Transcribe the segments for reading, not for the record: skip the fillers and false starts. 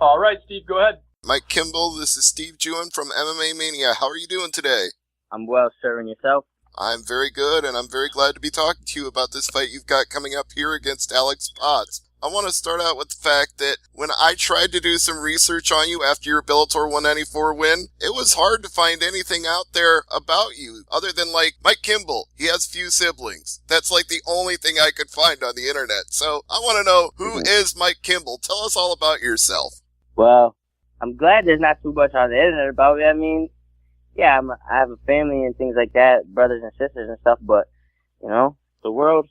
All right, Steve, go ahead. Mike Kimbel, this is Steve Jewin from MMA Mania. How are you doing today? I'm well, sir, and yourself? I'm very good, and I'm very glad to be talking to you about this fight you've got coming up here against Alex Potts. I want to start out with the fact that when I tried to do some research on you after your Bellator 194 win, it was hard to find anything out there about you other than, like, Mike Kimbel. He has few siblings. That's, like, the only thing I could find on the internet. So I want to know, who is Mike Kimbel? Tell us all about yourself. Well, I'm glad there's not too much on the internet about me. I mean, yeah, I have a family and things like that, brothers and sisters and stuff, but, you know, the world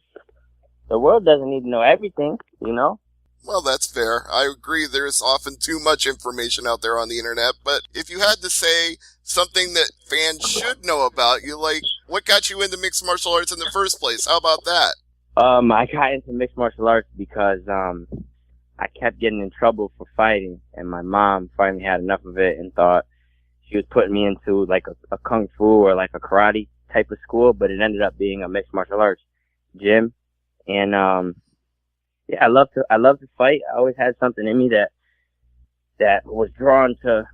doesn't need to know everything, you know? Well, that's fair. I agree there's often too much information out there on the internet, but if you had to say something that fans should know about you, like, what got you into mixed martial arts in the first place? How about that? I got into mixed martial arts because, I kept getting in trouble for fighting, and my mom finally had enough of it and thought she was putting me into like a kung fu or like a karate type of school, but it ended up being a mixed martial arts gym. And yeah, I love to fight. I always had something in me that was drawn to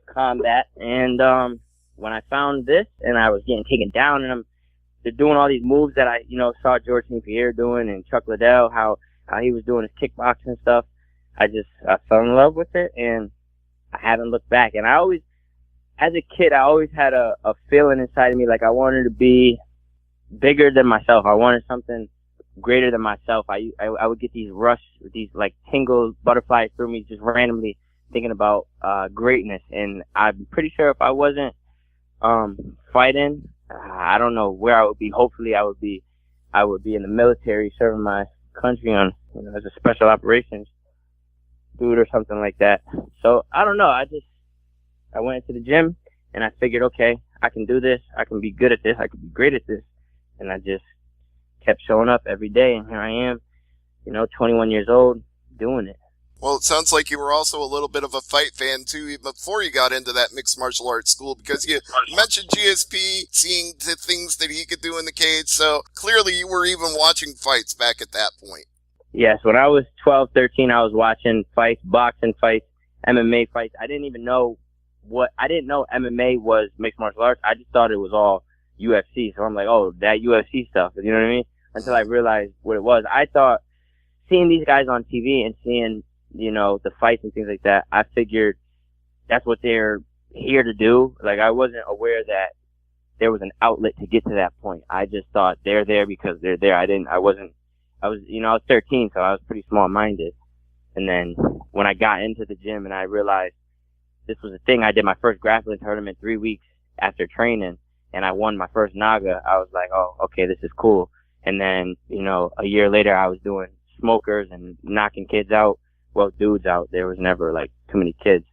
combat. And when I found this and I was getting taken down and they're doing all these moves that I, saw George St. Pierre doing and Chuck Liddell, how he was doing his kickboxing stuff, I fell in love with it, and I haven't looked back. And as a kid, I always had a feeling inside of me like I wanted to be bigger than myself. I wanted something greater than myself. I would get these these like tingles, butterflies through me just randomly thinking about greatness. And I'm pretty sure if I wasn't fighting, I don't know where I would be. Hopefully I would be in the military serving my country on, as a special operations dude or something like that. So I don't know. I went into the gym and I figured, okay, I can do this. I can be good at this. I can be great at this. And I just kept showing up every day. And here I am, 21 years old doing it. Well, it sounds like you were also a little bit of a fight fan, too, even before you got into that mixed martial arts school, because you mentioned GSP, seeing the things that he could do in the cage, so clearly you were even watching fights back at that point. Yes, when I was 12, 13, I was watching fights, boxing fights, MMA fights. I didn't know MMA was mixed martial arts. I just thought it was all UFC, so I'm like, oh, that UFC stuff, you know what I mean? Until I realized what it was. I thought, seeing these guys on TV and seeing the fights and things like that, I figured that's what they're here to do. Like, I wasn't aware that there was an outlet to get to that point. I just thought they're there because they're there. I was 13, so I was pretty small-minded. And then when I got into the gym and I realized this was a thing, I did my first grappling tournament 3 weeks after training and I won my first Naga. I was like, oh, okay, this is cool. And then, a year later I was doing smokers and knocking kids out. Well, dudes out. There was never like too many kids.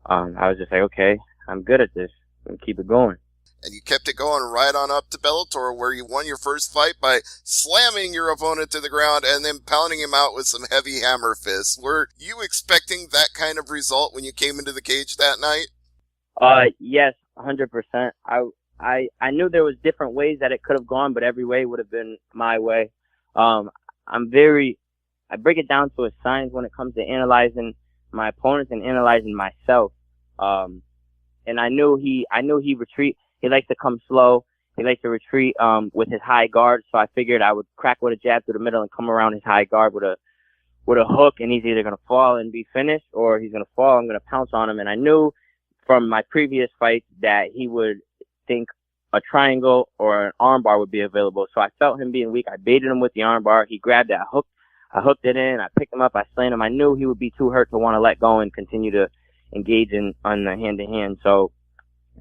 I was just like, okay, I'm good at this. And keep it going. And you kept it going right on up to Bellator, where you won your first fight by slamming your opponent to the ground and then pounding him out with some heavy hammer fists. Were you expecting that kind of result when you came into the cage that night? Yes, 100%. I knew there was different ways that it could have gone, but every way would have been my way. I break it down to a science when it comes to analyzing my opponents and analyzing myself. And I knew he retreat. He likes to come slow. He likes to retreat, with his high guard. So I figured I would crack with a jab through the middle and come around his high guard with a hook. And he's either going to fall and be finished or he's going to fall. I'm going to pounce on him. And I knew from my previous fights that he would think a triangle or an armbar would be available. So I felt him being weak. I baited him with the armbar. He grabbed it. I hooked it in. I picked him up. I slammed him. I knew he would be too hurt to want to let go and continue to engage on the hand-to-hand. So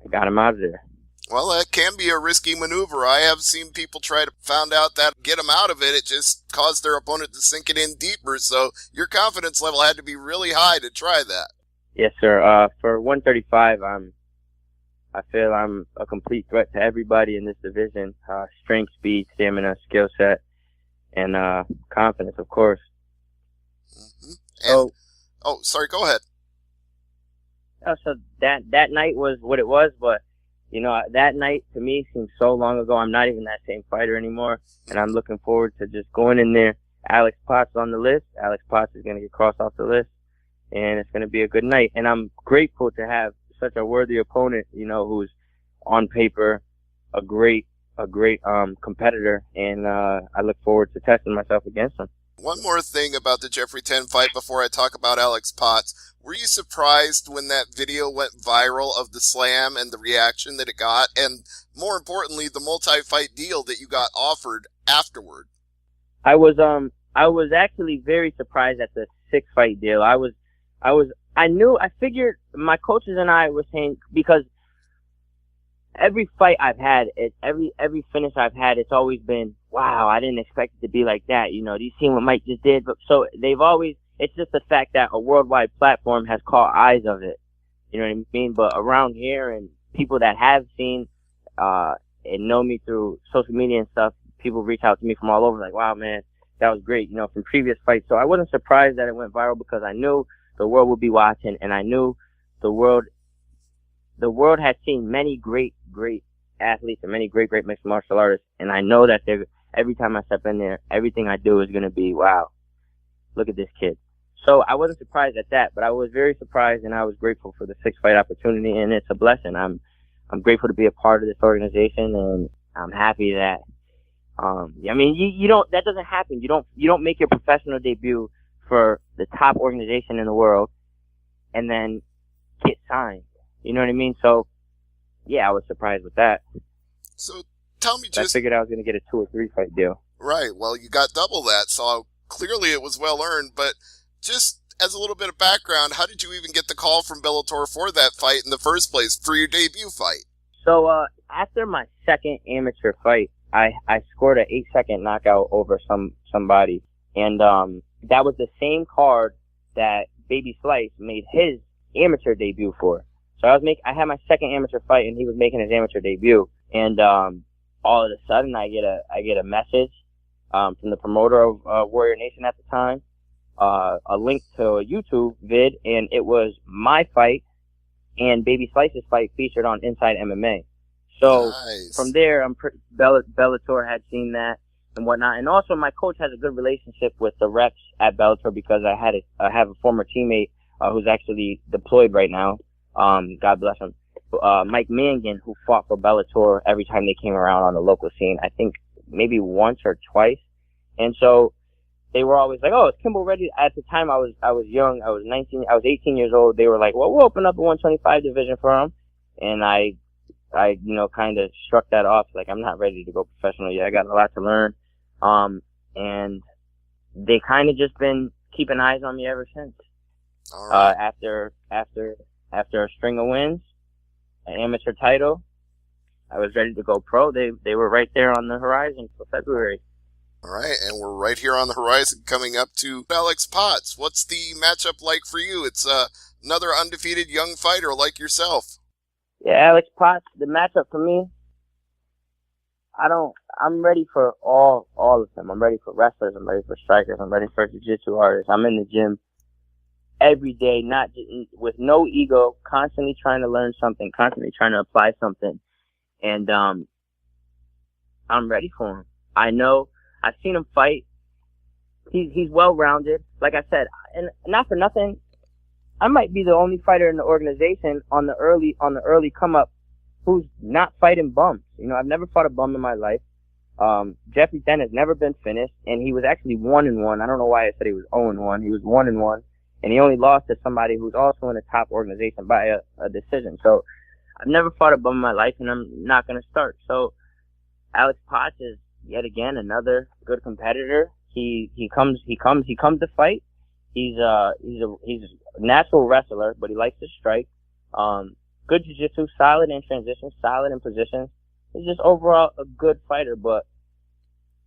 I got him out of there. Well, that can be a risky maneuver. I have seen people try to find out that get them out of it. It just caused their opponent to sink it in deeper. So your confidence level had to be really high to try that. Yes, sir. For 135, I feel I'm a complete threat to everybody in this division. Strength, speed, stamina, skill set, and confidence, of course. Mm-hmm. Sorry, go ahead. So that night was what it was, but that night to me seems so long ago. I'm not even that same fighter anymore, and I'm looking forward to just going in there. Alex Potts on the list. Alex Potts is going to get crossed off the list, and it's going to be a good night. And I'm grateful to have such a worthy opponent, who's on paper a great competitor, and I look forward to testing myself against him. One more thing about the Jeffrey 10 fight before I talk about Alex Potts. Were you surprised when that video went viral of the slam and the reaction that it got, and more importantly, the multi-fight deal that you got offered afterward? I was actually very surprised at the 6-fight deal. I figured my coaches and I were saying, because every fight I've had, every finish I've had, it's always been, wow, I didn't expect it to be like that. Do you see what Mike just did? But so it's just the fact that a worldwide platform has caught eyes of it. You know what I mean? But around here, and people that have seen, and know me through social media and stuff, people reach out to me from all over, like, wow, man, that was great, from previous fights. So I wasn't surprised that it went viral, because I knew the world would be watching, and I knew the world has seen many great athletes and many great mixed martial artists, and I know that every time I step in there, everything I do is going to be, wow, look at this kid. So I wasn't surprised at that, but I was very surprised, and I was grateful for the 6-fight opportunity, and it's a blessing. I'm grateful to be a part of this organization, and I'm happy that, you don't, that doesn't happen. You don't make your professional debut for the top organization in the world and then get signed. You know what I mean? So, yeah, I was surprised with that. So tell me, I figured I was going to get a 2 or 3 fight deal. Right. Well, you got double that, so clearly it was well earned. But just as a little bit of background, how did you even get the call from Bellator for that fight in the first place, for your debut fight? So after my second amateur fight, I scored an 8-second knockout over somebody, and that was the same card that Baby Slice made his amateur debut for. So I had my second amateur fight, and he was making his amateur debut, and all of a sudden I get a message from the promoter of Warrior Nation at the time, a link to a YouTube vid, and it was my fight and Baby Slice's fight featured on Inside MMA. So nice. From there, Bellator had seen that and whatnot, and also my coach has a good relationship with the reps at Bellator, because I have a former teammate who's actually deployed right now. God bless him. Mike Mangan, who fought for Bellator every time they came around on the local scene. I think maybe once or twice. And so they were always like, "Oh, is Kimbel ready?" At the time, I was young. I was 18 years old. They were like, "Well, we'll open up a 125 division for him." And I kind of struck that off. Like, I'm not ready to go professional yet. I got a lot to learn. And they kind of just been keeping eyes on me ever since. All right. After a string of wins, an amateur title, I was ready to go pro. They were right there on the horizon for February. All right, and we're right here on the horizon coming up to Alex Potts. What's the matchup like for you? It's another undefeated young fighter like yourself. Yeah, Alex Potts, the matchup for me, I'm ready for all of them. I'm ready for wrestlers. I'm ready for strikers. I'm ready for jiu-jitsu artists. I'm in the gym every day, not with no ego, constantly trying to learn something, constantly trying to apply something. And I'm ready for him. I know. I've seen him fight. He's well-rounded. Like I said, and not for nothing, I might be the only fighter in the organization on the early come-up who's not fighting bums. I've never fought a bum in my life. Jeffrey 10 has never been finished, and he was actually 1-1. I don't know why I said he was 0-1. He was 1-1, and he only lost to somebody who's also in a top organization by a decision. So I've never fought a bum in my life, and I'm not going to start. So Alex Potts is yet again another good competitor. He comes to fight. He's a natural wrestler, but he likes to strike. Good jiu-jitsu, solid in transition, solid in position. He's just overall a good fighter, but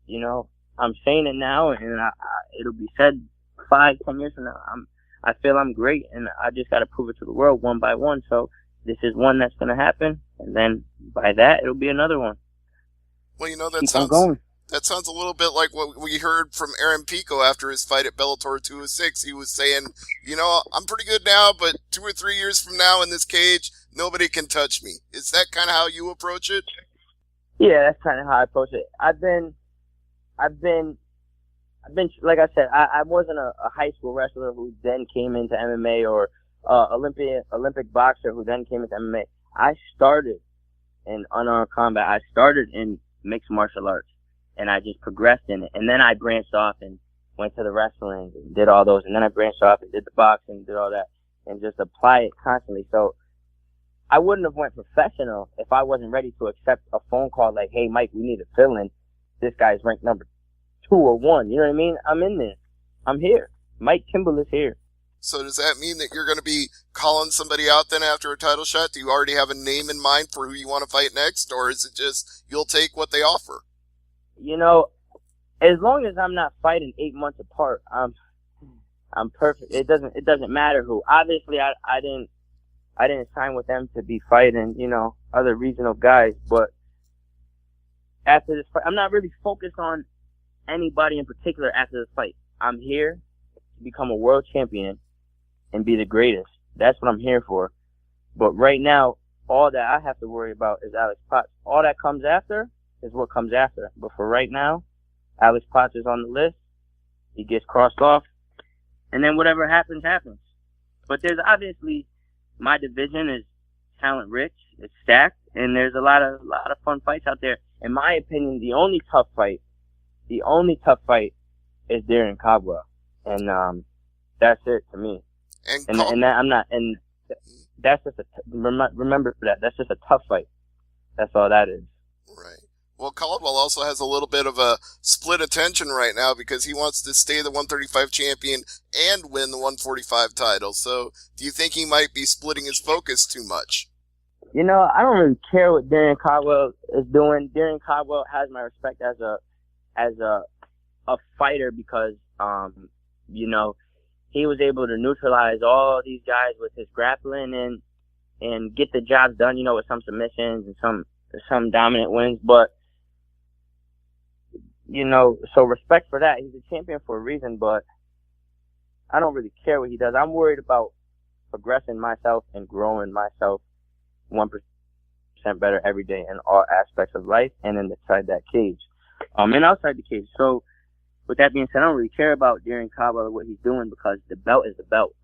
I'm saying it now, and it'll be said 5-10 years from now. I feel I'm great, and I just got to prove it to the world one by one. So this is one that's going to happen, and then by that, it'll be another one. Well, that sounds a little bit like what we heard from Aaron Pico after his fight at Bellator 206. He was saying, I'm pretty good now, but 2 or 3 years from now in this cage, nobody can touch me. Is that kind of how you approach it? Yeah, that's kind of how I approach it. I've been like I said, I wasn't a high school wrestler who then came into MMA, or Olympic boxer who then came into MMA. I started in unarmed combat. I started in mixed martial arts, and I just progressed in it. And then I branched off and went to the wrestling and did all those. And then I branched off and did the boxing, did all that, and just apply it constantly. So I wouldn't have went professional if I wasn't ready to accept a phone call like, hey, Mike, we need a fill-in. This guy's ranked number 2 or 1. You know what I mean? I'm in there. I'm here. Mike Kimbel is here. So does that mean that you're going to be calling somebody out then after a title shot? Do you already have a name in mind for who you want to fight next, or is it just you'll take what they offer? You know, as long as I'm not fighting 8 months apart, I'm perfect. It doesn't matter who. Obviously, I didn't sign with them to be fighting, you know, other regional guys. But after this fight, I'm not really focused on anybody in particular after this fight. I'm here to become a world champion and be the greatest. That's what I'm here for. But right now, all that I have to worry about is Alex Potts. All that comes after is what comes after. But for right now, Alex Potts is on the list. He gets crossed off. And then whatever happens, happens. But there's obviously, my division is talent rich. It's stacked. And there's a lot of fun fights out there. In my opinion, the only tough fight is Darren Caldwell. And that's it to me. That's just remember that. That's just a tough fight. That's all that is. Right. Well, Caldwell also has a little bit of a split attention right now because he wants to stay the 135 champion and win the 145 title. So do you think he might be splitting his focus too much? You know, I don't really care what Darren Caldwell is doing. Darren Caldwell has my respect as a fighter because, you know, he was able to neutralize all these guys with his grappling and get the jobs done, you know, with some submissions and some dominant wins. But, you know, so respect for that. He's a champion for a reason, but I don't really care what he does. I'm worried about progressing myself and growing myself 1% better every day in all aspects of life and inside that cage. And outside the cage. So, with that being said, I don't really care about Darren Caldwell or what he's doing because the belt is the belt.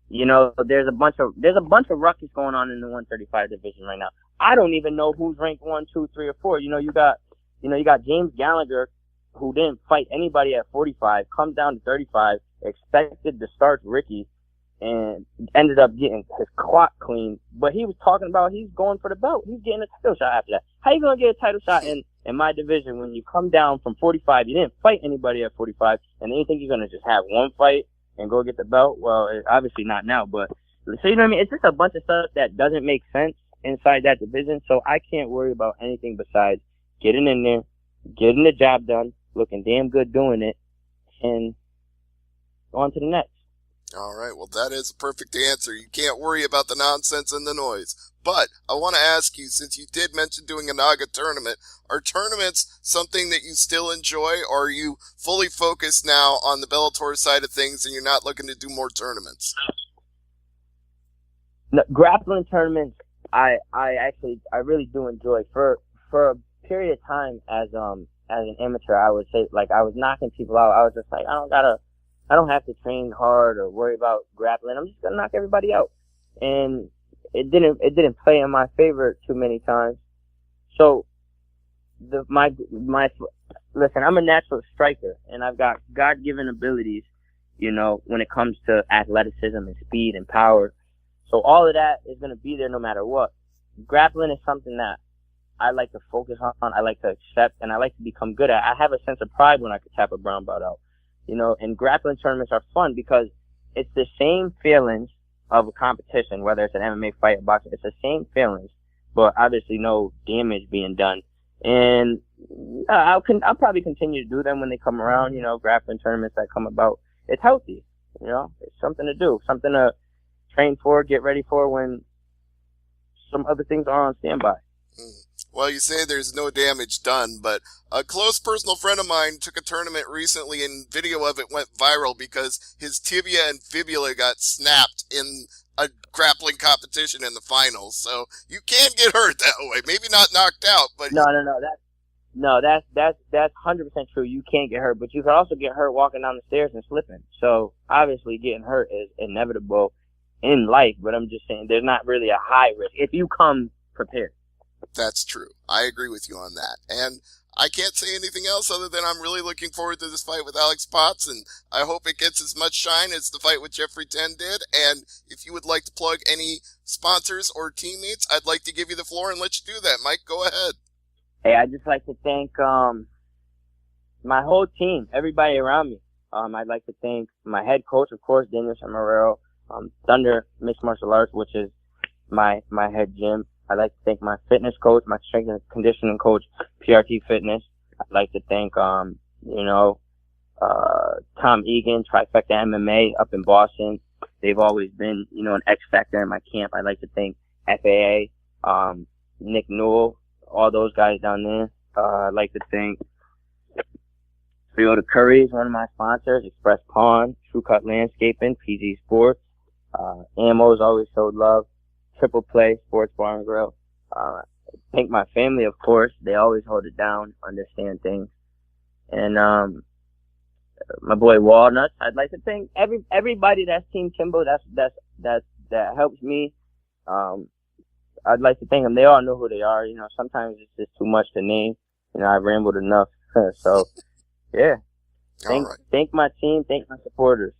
You know, there's a bunch of ruckus going on in the 135 division right now. I don't even know who's ranked 1, 2, 3, or 4. You got James Gallagher, who didn't fight anybody at 45, comes down to 35, expected to start Ricky, and ended up getting his clock clean. But he was talking about he's going for the belt. He's getting a title shot after that. How you gonna get a title shot in my division when you come down from 45? You didn't fight anybody at 45, and then you think you're gonna just have one fight and go get the belt? Well, obviously not now. But so you know what I mean? It's just a bunch of stuff that doesn't make sense inside that division. So I can't worry about anything besides getting in there, getting the job done, looking damn good doing it, and on to the next. All right, well, that is a perfect answer. You can't worry about the nonsense and the noise. But I want to ask you, since you did mention doing a Naga tournament, are tournaments something that you still enjoy, or are you fully focused now on the Bellator side of things and you're not looking to do more tournaments? No, grappling tournaments, I really do enjoy. For a period of time as an amateur, I would say, like, I was knocking people out. I was just like, I don't have to train hard or worry about grappling. I'm just gonna knock everybody out. And it didn't play in my favor too many times. So listen, I'm a natural striker and I've got God-given abilities, you know, when it comes to athleticism and speed and power. So all of that is gonna be there no matter what. Grappling is something that I like to focus on, I like to accept, and I like to become good at. I have a sense of pride when I could tap a brown belt out. You know, and grappling tournaments are fun because it's the same feelings of a competition, whether it's an MMA fight or boxing. It's the same feelings, but obviously no damage being done. And I'll probably continue to do them when they come around, you know, grappling tournaments that come about. It's healthy, you know, it's something to do, something to train for, get ready for when some other things are on standby. Well, you say there's no damage done, but a close personal friend of mine took a tournament recently and video of it went viral because his tibia and fibula got snapped in a grappling competition in the finals. So you can get hurt that way. Maybe not knocked out, but... No. No, that's 100% true. You can't get hurt, but you can also get hurt walking down the stairs and slipping. So obviously, getting hurt is inevitable in life. But I'm just saying, there's not really a high risk if you come prepared. That's true. I agree with you on that. And I can't say anything else other than I'm really looking forward to this fight with Alex Potts, and I hope it gets as much shine as the fight with Jeffrey Ten did. And if you would like to plug any sponsors or teammates, I'd like to give you the floor and let you do that. Mike, go ahead. Hey, I'd just like to thank my whole team, everybody around me. I'd like to thank my head coach, of course, Daniel Chamarero, Thunder Mixed Martial Arts, which is my head gym. I'd like to thank my fitness coach, my strength and conditioning coach, PRT Fitness. I'd like to thank, Tom Egan, Trifecta MMA up in Boston. They've always been, an X factor in my camp. I'd like to thank FAA, Nick Newell, all those guys down there. I'd like to thank Toyota Curry's one of my sponsors, Express Pawn, True Cut Landscaping, PG Sports. Ammo's always showed love. Triple Play, Sports Bar and Grill. Thank my family, of course. They always hold it down, understand things. And my boy Walnuts. I'd like to thank everybody that's Team Kimbel. That helps me. I'd like to thank them. They all know who they are. Sometimes it's just too much to name. I rambled enough. So, yeah. Thank my team. Thank my supporters.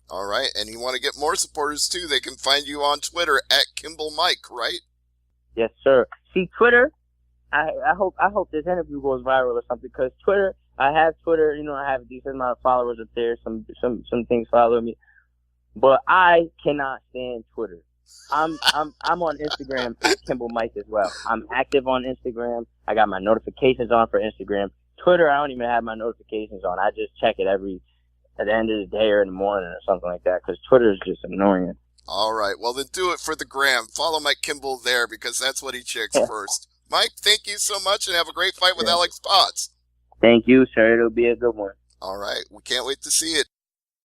All right. And you want to get more supporters, too, they can find you on Twitter at Kimbel Mike, right? Yes, sir. See, Twitter, I hope this interview goes viral or something, because Twitter, I have Twitter, I have a decent amount of followers up there. Some things follow me. But I cannot stand Twitter. I'm on Instagram at Kimbel Mike as well. I'm active on Instagram. I got my notifications on for Instagram. Twitter, I don't even have my notifications on. I just check it at the end of the day or in the morning or something like that, because Twitter is just annoying. All right. Well, then do it for the gram. Follow Mike Kimbel there, because that's what he checks first. Mike, thank you so much, and have a great fight with Alex Potts. Thank you, sir. It'll be a good one. All right. We can't wait to see it.